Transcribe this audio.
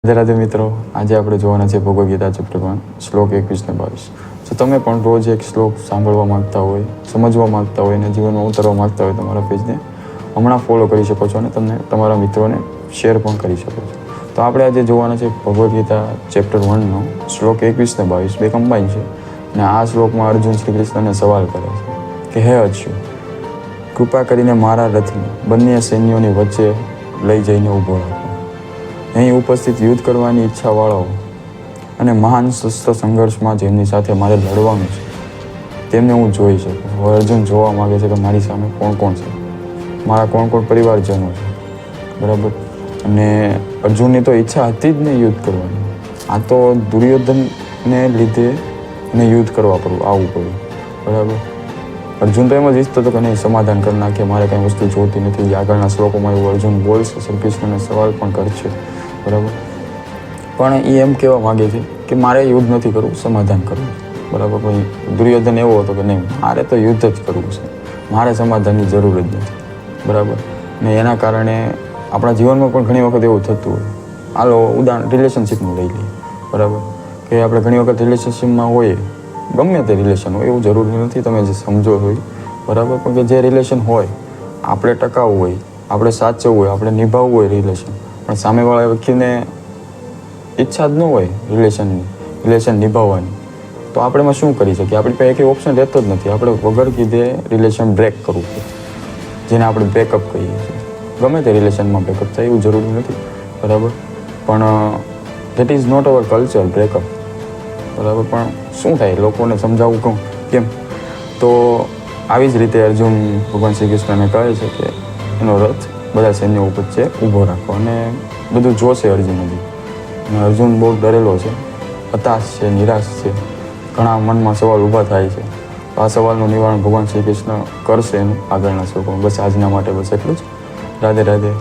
રાધે મિત્રો, આજે આપણે જોવાના છે ભગવદ્ ગીતા ચેપ્ટર 1 શ્લોક 21 ને 22. જો તમે પણ રોજ એક શ્લોક સાંભળવા માંગતા હોય, સમજવા માંગતા હોય અને જીવનમાં ઉતારવા માંગતા હોય, તમારા પેજને હમણાં ફોલો કરી શકો છો અને તમને તમારા મિત્રોને શેર પણ કરી શકો છો. તો આપણે આજે જોવાના છે ભગવદ્ ગીતા ચેપ્ટર 1નો શ્લોક 21 ને 22 બે કમ્બાઈન છે. અને આ શ્લોકમાં અર્જુન શ્રી કૃષ્ણને સવાલ કરે છે કે હે અચ્યુ, કૃપા કરીને મારા રથને બંને સૈન્યોની વચ્ચે લઈ જઈને ઊભો રાખો. અહીં ઉપસ્થિત યુદ્ધ કરવાની ઈચ્છાવાળાઓ અને મહાન શસ્ત્ર સંઘર્ષમાં જેમની સાથે મારે લડવાનું છે તેમને હું જોઈ શકું. હવે અર્જુન જોવા માગે છે કે મારી સામે કોણ કોણ છે, મારા કોણ કોણ પરિવારજનો છે, બરાબર. અને અર્જુનની તો ઈચ્છા હતી જ નહીં યુદ્ધ કરવાની. આ તો દુર્યોધનને લીધે એને યુદ્ધ કરવા આવવું પડ્યું, બરાબર. અર્જુન તો એમ જ ઈચ્છતો હતો કે નહીં, સમાધાન કરી નાખીએ, મારે કંઈ વસ્તુ જોતી નથી. આગળના શ્લોકોમાં એવું અર્જુન બોલશે, શ્રી કૃષ્ણને સવાલ પણ કરશે, બરાબર. પણ એ એમ કહેવા માગે છે કે મારે યુદ્ધ નથી કરવું, સમાધાન કરવું છે, બરાબર. પણ દુર્યોધન એવો હતો કે નહીં, મારે તો યુદ્ધ જ કરવું છે, મારે સમાધાનની જરૂર જ નથી, બરાબર. ને એના કારણે આપણા જીવનમાં પણ ઘણી વખત એવું થતું હોય. હાલો ઉદાહરણ રિલેશનશિપનું લઈ લઈએ, બરાબર. કે આપણે ઘણી વખત રિલેશનશિપમાં હોઈએ, ગમે તે રિલેશન હોય, એવું જરૂરી નથી તમે જે સમજો હોય, બરાબર. પણ કે જે રિલેશન હોય આપણે ટકાવવું હોય, આપણે સાચવવું હોય, આપણે નિભાવવું હોય રિલેશન, પણ સામેવાળા વ્યક્તિને ઈચ્છા જ ન હોય રિલેશન નિભાવવાની, તો આપણે એમાં શું કરી શકીએ? આપણી પાસે એક ઓપ્શન રહેતો જ નથી. આપણે વગર કીધે રિલેશન બ્રેક કરવું પડે, જેને આપણે બ્રેકઅપ કહીએ છીએ. ગમે તે રિલેશનમાં બ્રેકઅપ થાય એવું જરૂરી નથી, બરાબર. પણ that is not our culture breakup, બરાબર. પણ શું થાય, લોકોને સમજાવવું કહું કેમ? તો આવી જ રીતે અર્જુન ભગવાન શ્રી કૃષ્ણને કહે છે કે એનો રથ બધા સૈન્યો વચ્ચે ઊભો રાખો. અને બધું જોશે અર્જુન હજી. અને અર્જુન બહુ ડરેલો છે, હતાશ છે, નિરાશ છે, ઘણા મનમાં સવાલ ઊભા થાય છે. આ સવાલનું નિવારણ ભગવાન શ્રી કૃષ્ણ કરશે એનું આગળના શ્લોકોમાં. બસ આજના માટે બસ એટલું જ. રાધે રાધે.